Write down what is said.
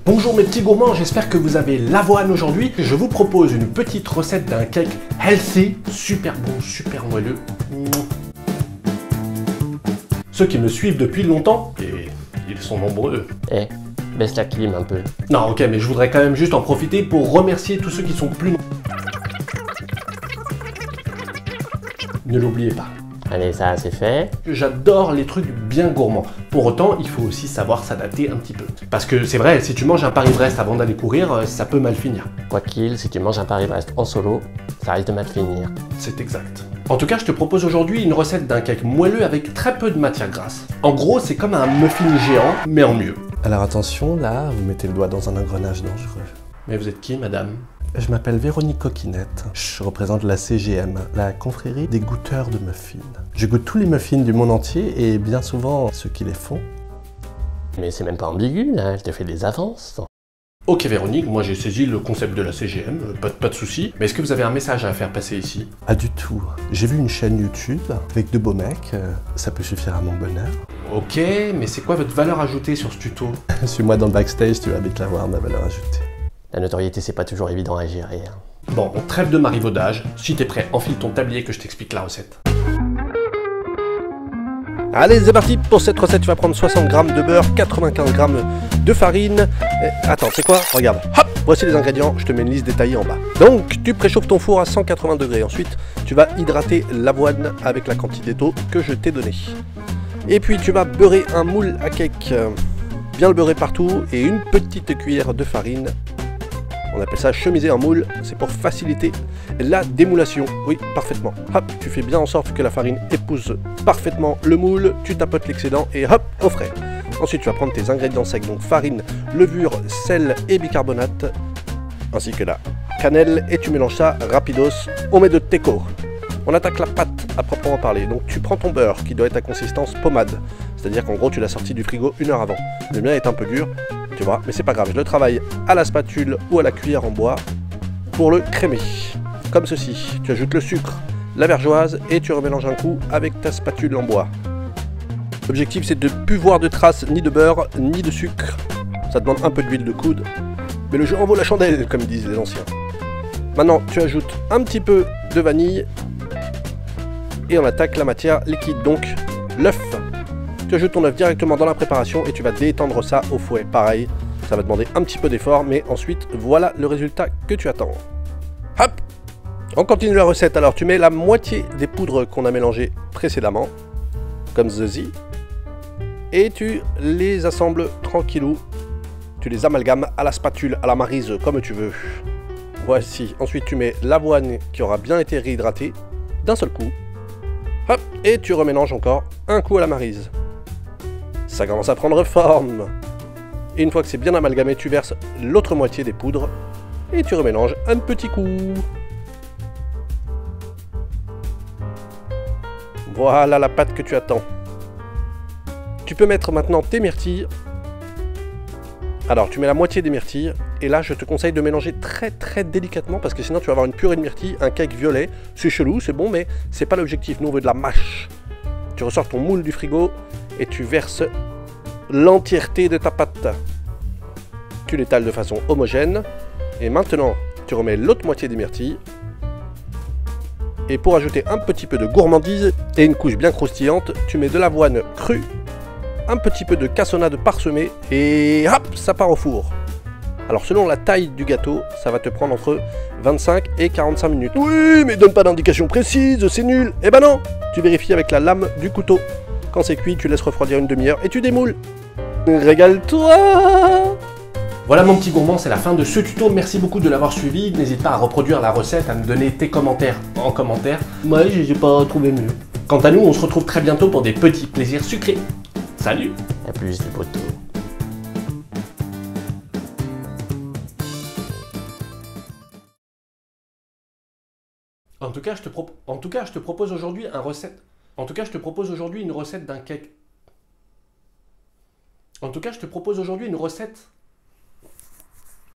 Bonjour mes petits gourmands, j'espère que vous avez l'avoine aujourd'hui. Je vous propose une petite recette d'un cake healthy, super bon, super moelleux. Ceux qui me suivent depuis longtemps, et ils sont nombreux. Eh, baisse la clim un peu. Non, ok, mais je voudrais quand même juste en profiter pour remercier tous ceux qui sont plus nombreux. Ne l'oubliez pas. Allez, ça c'est fait. J'adore les trucs bien gourmands. Pour autant, il faut aussi savoir s'adapter un petit peu. Parce que c'est vrai, si tu manges un Paris-Brest avant d'aller courir, ça peut mal finir. Quoi qu'il, si tu manges un Paris-Brest en solo, ça risque de mal finir. C'est exact. En tout cas, je te propose aujourd'hui une recette d'un cake moelleux avec très peu de matière grasse. En gros, c'est comme un muffin géant, mais en mieux. Alors attention, là, vous mettez le doigt dans un engrenage dangereux. Mais vous êtes qui, madame? Je m'appelle Véronique Coquinette. Je représente la CGM, la confrérie des goûteurs de muffins. Je goûte tous les muffins du monde entier et bien souvent ceux qui les font. Mais c'est même pas ambigu, là, je te fais des avances. Ok Véronique, moi j'ai saisi le concept de la CGM, pas de souci. Mais est-ce que vous avez un message à faire passer ici? Ah du tout. J'ai vu une chaîne YouTube avec de beaux mecs, ça peut suffire à mon bonheur. Ok, mais c'est quoi votre valeur ajoutée sur ce tuto? Suis-moi dans le backstage, tu vas vite la voir, ma valeur ajoutée. La notoriété, c'est pas toujours évident à gérer. Bon, on trêve de marivaudage. Si t'es prêt, enfile ton tablier que je t'explique la recette. Allez, c'est parti. Pour cette recette, tu vas prendre 60 g de beurre, 95 g de farine. Attends, c'est quoi? Regarde. Hop, voici les ingrédients. Je te mets une liste détaillée en bas. Donc, tu préchauffes ton four à 180 degrés. Ensuite, tu vas hydrater l'avoine avec la quantité d'eau que je t'ai donnée. Et puis, tu vas beurrer un moule à cake. Bien le beurrer partout et une petite cuillère de farine. On appelle ça chemiser un moule, c'est pour faciliter la démoulation. Oui, parfaitement. Hop, tu fais bien en sorte que la farine épouse parfaitement le moule, tu tapotes l'excédent et hop, au frais. Ensuite, tu vas prendre tes ingrédients secs, donc farine, levure, sel et bicarbonate, ainsi que la cannelle, et tu mélanges ça rapidos. On met de teco. On attaque la pâte à proprement parler. Donc tu prends ton beurre qui doit être à consistance pommade, c'est-à-dire qu'en gros tu l'as sorti du frigo 1 heure avant. Le mien est un peu dur, tu vois, mais c'est pas grave, je le travaille à la spatule ou à la cuillère en bois pour le crémer. Comme ceci, tu ajoutes le sucre, la vergeoise et tu remélanges un coup avec ta spatule en bois. L'objectif c'est de ne plus voir de traces ni de beurre ni de sucre. Ça demande un peu d'huile de coude, mais le jeu en vaut la chandelle comme disent les anciens. Maintenant tu ajoutes un petit peu de vanille et on attaque la matière liquide, donc l'œuf. Tu ajoutes ton œuf directement dans la préparation et tu vas détendre ça au fouet. Pareil, ça va demander un petit peu d'effort, mais ensuite, voilà le résultat que tu attends. Hop! On continue la recette. Alors, tu mets la moitié des poudres qu'on a mélangées précédemment, comme ceci, et tu les assembles tranquillou. Tu les amalgames à la spatule, à la maryse, comme tu veux. Voici. Ensuite, tu mets l'avoine qui aura bien été réhydratée d'un seul coup. Hop! Et tu remélanges encore un coup à la maryse. Ça commence à prendre forme. Et une fois que c'est bien amalgamé, tu verses l'autre moitié des poudres et tu remélanges un petit coup. Voilà la pâte que tu attends. Tu peux mettre maintenant tes myrtilles. Alors tu mets la moitié des myrtilles et là je te conseille de mélanger très délicatement parce que sinon tu vas avoir une purée de myrtilles, un cake violet. C'est chelou, c'est bon, mais c'est pas l'objectif. Nous on veut de la mâche. Tu ressors ton moule du frigo et tu verses l'entièreté de ta pâte. Tu l'étales de façon homogène. Et maintenant, tu remets l'autre moitié des myrtilles. Et pour ajouter un petit peu de gourmandise et une couche bien croustillante, tu mets de l'avoine crue, un petit peu de cassonade parsemée et hop, ça part au four. Alors selon la taille du gâteau, ça va te prendre entre 25 et 45 minutes. Oui, mais donne pas d'indication précise, c'est nul. Eh ben non, tu vérifies avec la lame du couteau. Quand c'est cuit, tu laisses refroidir une demi-heure et tu démoules. Régale-toi! Voilà mon petit gourmand, c'est la fin de ce tuto. Merci beaucoup de l'avoir suivi. N'hésite pas à reproduire la recette, à me donner tes commentaires en commentaire. Moi, j'ai pas trouvé mieux. Quant à nous, on se retrouve très bientôt pour des petits plaisirs sucrés. Salut! A plus les poteaux. En tout cas, je te propose aujourd'hui une recette d'un cake. En tout cas, je te propose aujourd'hui une recette